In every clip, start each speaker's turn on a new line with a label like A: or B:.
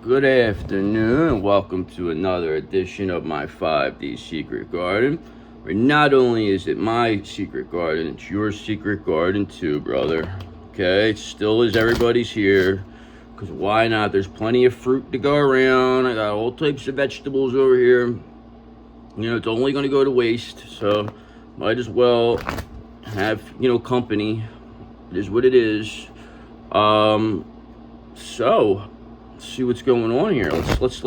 A: Good afternoon, and welcome to another edition of my 5D Secret Garden. Where not only is it my secret garden, it's your secret garden too, brother. Okay, it still is everybody's here. Because why not? There's plenty of fruit to go around. I got all types of vegetables over here. You know, it's only going to go to waste, so might as well have, company. It is what it is. So see what's going on here. Let's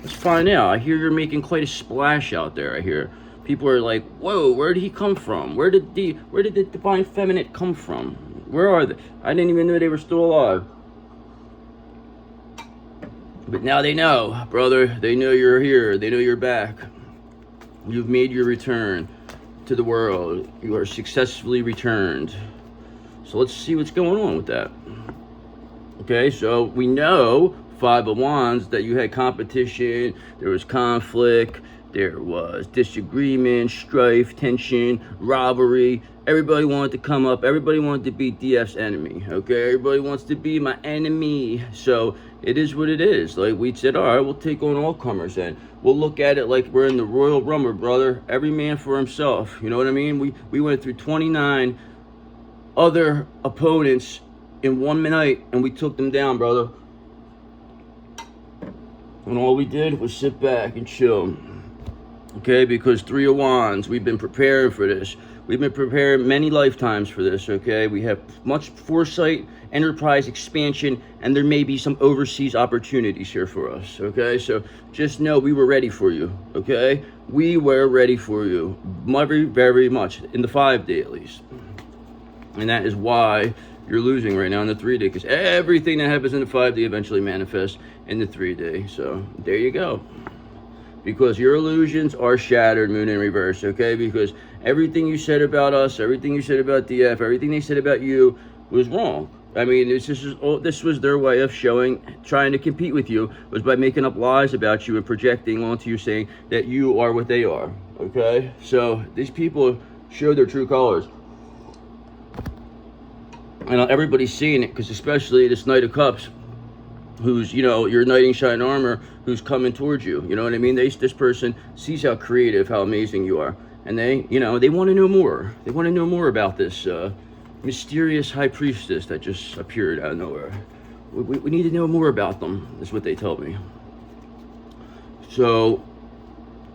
A: find out. I hear you're making quite a splash out there. I hear people are like, "Whoa, where did he come from? Where did the divine feminine come from? Where are they? I didn't even know they were still alive." But now they know, brother. They know you're here. They know you're back. You've made your return to the world. You are successfully returned. So let's see what's going on with that. Okay, so we know, Five of Wands, that you had competition, there was conflict, there was disagreement, strife, tension, rivalry. Everybody wanted to come up. Everybody wanted to be DF's enemy. Okay, everybody wants to be my enemy. So it is what it is. Like we said, all right, we'll take on all comers and we'll look at it like we're in the Royal Rumble, brother. Every man for himself. You know what I mean? We went through 29 other opponents in 1 night and we took them down, brother. And all we did was sit back and chill. Okay, because Three of Wands, we've been preparing for this. We've been preparing many lifetimes for this, okay? We have much foresight, enterprise expansion, and there may be some overseas opportunities here for us, okay? So just know we were ready for you, okay? We were ready for you, very, very much, in the 5-day at least. And that is why you're losing right now in the 3-day, because everything that happens in the 5-day eventually manifests in the 3-day. So there you go. Because your illusions are shattered, moon in reverse, okay? Because everything you said about us, everything you said about DF, everything they said about you was wrong. I mean, this was their way of trying to compete with you, was by making up lies about you and projecting onto you, saying that you are what they are, okay? So these people show their true colors. And everybody's seeing it, because especially this Knight of Cups, who's, your knight in shining armor, who's coming towards you. You know what I mean? This person sees how creative, how amazing you are. And they want to know more. They want to know more about this mysterious high priestess that just appeared out of nowhere. We need to know more about them, is what they tell me. So,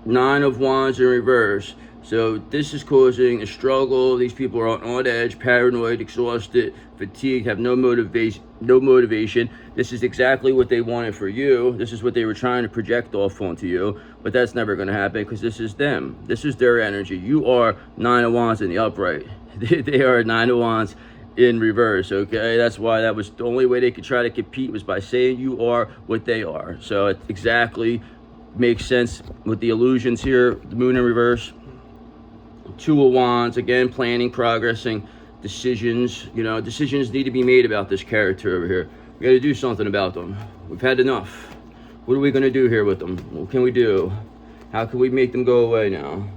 A: 9 of Wands in reverse. So this is causing a struggle. These people are on edge, paranoid, exhausted, fatigued, have no motivation. This is exactly what they wanted for you. This is what they were trying to project off onto you. But that's never going to happen, because this is them. This is their energy. You are 9 of Wands in the upright. They are 9 of Wands in reverse, okay? That's why that was the only way they could try to compete, was by saying you are what they are. So it exactly makes sense with the illusions here. The moon in reverse. 2 of Wands, again, planning, progressing, decisions. Decisions need to be made about this character over here. We got to do something about them. We've had enough. What are we going to do here with them? What can we do? How can we make them go away now?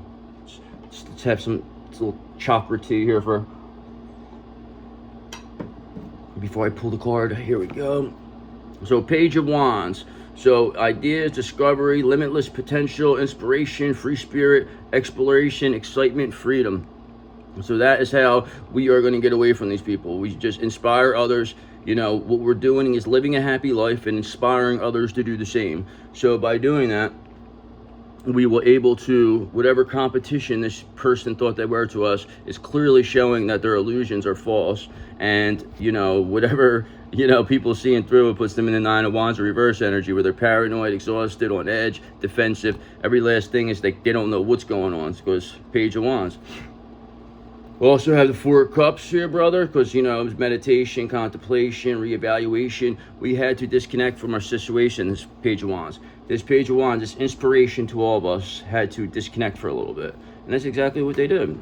A: Let's have some little chakra tea here before I pull the card. Here we go. So Page of Wands. So ideas, discovery, limitless potential, inspiration, free spirit, exploration, excitement, freedom. So that is how we are going to get away from these people. We just inspire others. What we're doing is living a happy life and inspiring others to do the same. So by doing that, we were able to, whatever competition this person thought they were to us, is clearly showing that their illusions are false. And, whatever, people seeing through, it puts them in the 9 of Wands reverse energy, where they're paranoid, exhausted, on edge, defensive. Every last thing is they don't know what's going on. Because Page of Wands. We also have the 4 of Cups here, brother, because, it was meditation, contemplation, reevaluation. We had to disconnect from our situation, this Page of Wands. This Page of Wands, this inspiration to all of us, had to disconnect for a little bit. And that's exactly what they did.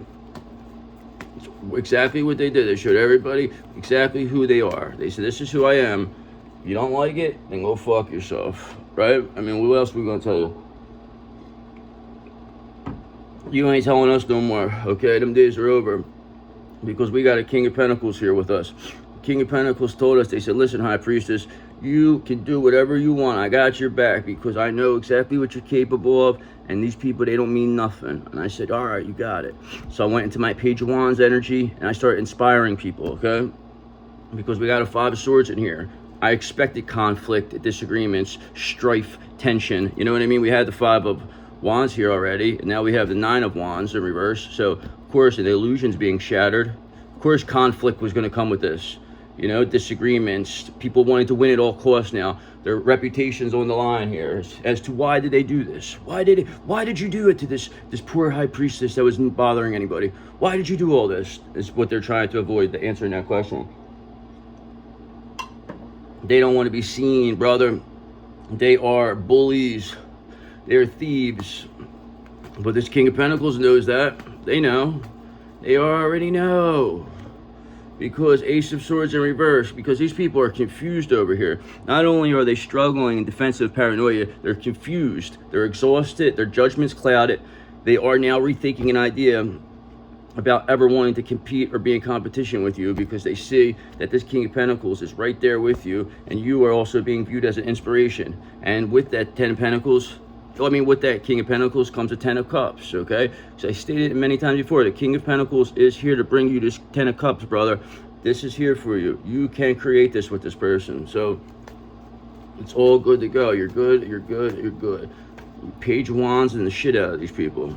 A: Exactly what they did. They showed everybody exactly who they are. They said, this is who I am. If you don't like it, then go fuck yourself. Right? I mean, what else are we going to tell you? You ain't telling us no more, okay? Them days are over, because we got a King of Pentacles here with us. King of Pentacles told us, they said, listen, High Priestess, You can do whatever you want. I got your back because I know exactly what you're capable of. And these people, they don't mean nothing. And I said, all right, you got it. So I went into my Page of Wands energy and I started inspiring people, okay? Because we got a Five of Swords in here. I expected conflict, disagreements, strife, tension. You know what I mean? We had the Five of Wands here already. And now we have the Nine of Wands in reverse. So, of course, the illusion's being shattered. Of course, conflict was going to come with this. You know, disagreements, people wanting to win at all costs now. Their reputation's on the line here as to why did they do this? Why did you do it to this poor high priestess that wasn't bothering anybody? Why did you do all this? Is what they're trying to avoid, the answering that question. They don't want to be seen, brother. They are bullies. They're thieves. But this King of Pentacles knows that. They know. They already know. Because Ace of Swords in reverse, because these people are confused over here. Not only are they struggling in defensive paranoia, they're confused, they're exhausted, their judgment's clouded. They are now rethinking an idea about ever wanting to compete or be in competition with you because they see that this King of Pentacles is right there with you and you are also being viewed as an inspiration. And with that Ten of Pentacles, with that King of Pentacles comes a Ten of Cups, okay? So I stated it many times before, the King of Pentacles is here to bring you this Ten of Cups, brother. This is here for you. You can create this with this person. So it's all good to go. You're good, you're good, you're good. Page of Wands and the shit out of these people,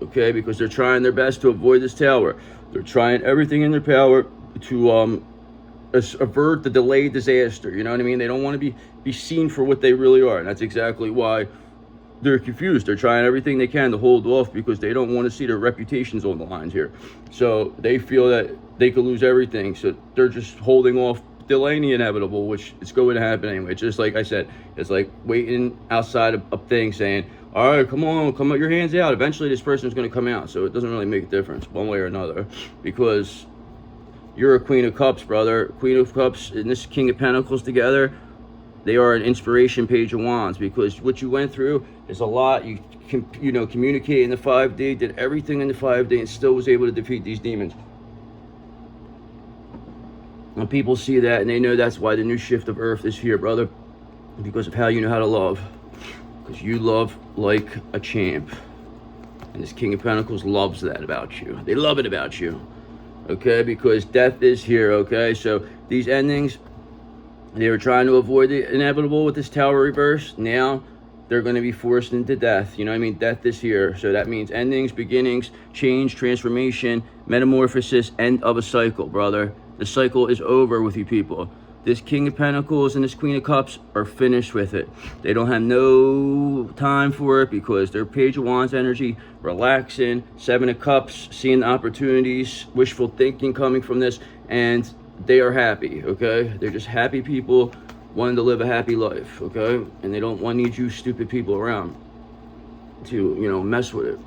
A: okay? Because they're trying their best to avoid this tower. They're trying everything in their power to avert the delayed disaster. You know what I mean? They don't want to be seen for what they really are. And that's exactly why they're confused. They're trying everything they can to hold off because they don't want to see their reputations on the lines here. So they feel that they could lose everything. So they're just holding off, delaying the inevitable, which is going to happen anyway. It's just like I said, it's like waiting outside of a thing saying, all right, come on, come out, your hands out. Eventually this person is going to come out. So it doesn't really make a difference one way or another because you're a Queen of Cups, brother. Queen of Cups and this King of Pentacles together, they are an inspiration, Page of Wands, because what you went through is a lot. You communicated in the 5D, did everything in the 5D, and still was able to defeat these demons. And people see that, and they know that's why the new shift of Earth is here, brother, because of how you know how to love. Because you love like a champ. And this King of Pentacles loves that about you. They love it about you, okay? Because death is here, okay? So these endings, they were trying to avoid the inevitable with this Tower reverse. Now they're going to be forced into death. You know what I mean? Death is here. So that means endings, beginnings, change, transformation, metamorphosis, end of a cycle, brother. The cycle is over with you people. This King of Pentacles and this Queen of Cups are finished with it. They don't have no time for it because they're Page of Wands energy, relaxing, Seven of Cups, seeing the opportunities, wishful thinking coming from this, and they are happy, okay? They're just happy people wanting to live a happy life, okay? And they don't want you stupid people around to, mess with it.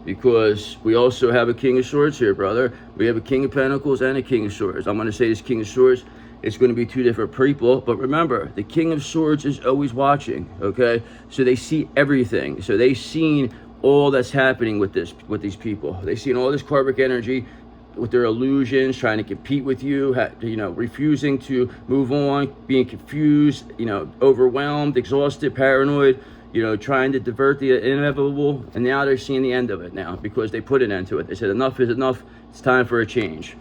A: Because we also have a King of Swords here, brother. We have a King of Pentacles and a King of Swords. I'm going to say this King of Swords, it's going to be two different people. But remember, the King of Swords is always watching, okay? So they see everything. So they've seen all that's happening with these people. They've seen all this karmic energy with their illusions, trying to compete with you, refusing to move on, being confused, overwhelmed, exhausted, paranoid, trying to divert the inevitable. And now they're seeing the end of it now because they put an end to it. They said, enough is enough. It's time for a change.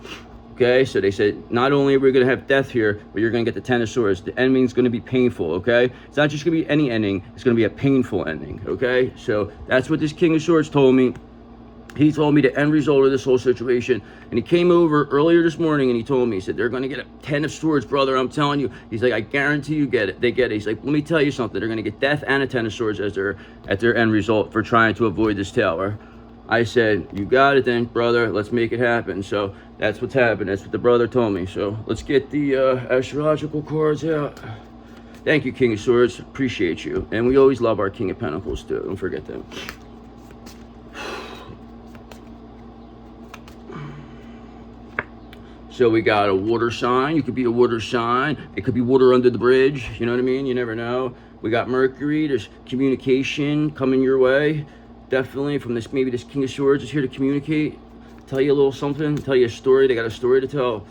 A: Okay, so they said, not only are we going to have death here, but you're going to get the Ten of Swords. The ending is going to be painful, okay? It's not just going to be any ending. It's going to be a painful ending, okay? So that's what this King of Swords told me. He told me the end result of this whole situation. And he came over earlier this morning and he told me, he said, they're going to get a Ten of Swords, brother. I'm telling you. He's like, I guarantee you get it. They get it. He's like, let me tell you something. They're going to get death and a Ten of Swords as their end result for trying to avoid this tower. I said, you got it then, brother. Let's make it happen. So that's what's happened. That's what the brother told me. So let's get the astrological cards out. Thank you, King of Swords. Appreciate you. And we always love our King of Pentacles, too. Don't forget them. So we got a water sign. You could be a water sign. It could be water under the bridge. You know what I mean? You never know. We got Mercury. There's communication coming your way. Definitely from this, maybe this King of Swords is here to communicate, tell you a little something, tell you a story. They got a story to tell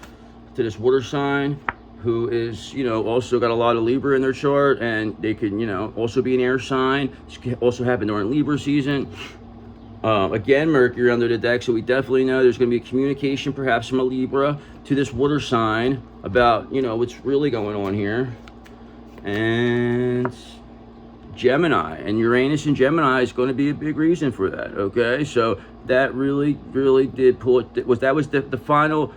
A: to this water sign. who is, you know, also got a lot of Libra in their chart, and they can, you know, also be an air sign. This can also happen during Libra season. Again, Mercury under the deck, so we definitely know there's going to be a communication perhaps from a Libra to this water sign about, you know, what's really going on here. And Gemini, and Uranus and Gemini is going to be a big reason for that, okay? So that really did pull it. That was the final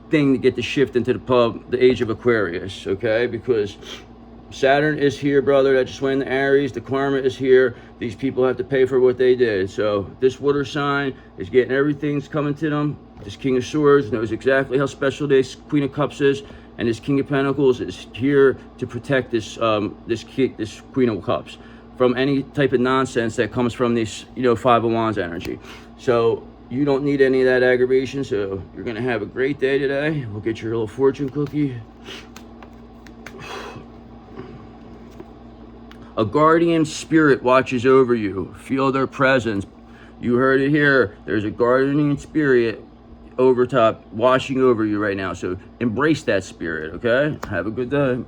A: thing to get the shift into the age of Aquarius, okay? Because Saturn is here, brother. That just went into Aries. The karma is here. These people have to pay for what they did. So this water sign is getting everything's coming to them. This King of Swords knows exactly how special this Queen of Cups is, and this King of Pentacles is here to protect this this Queen of Cups from any type of nonsense that comes from this, you know, Five of Wands energy. So you don't need any of that aggravation. So you're gonna have a great day today. We'll get your little fortune cookie. A guardian spirit watches over you. Feel their presence. You heard it here. There's a guardian spirit over top watching over you right now. So embrace that spirit, okay? Have a good day.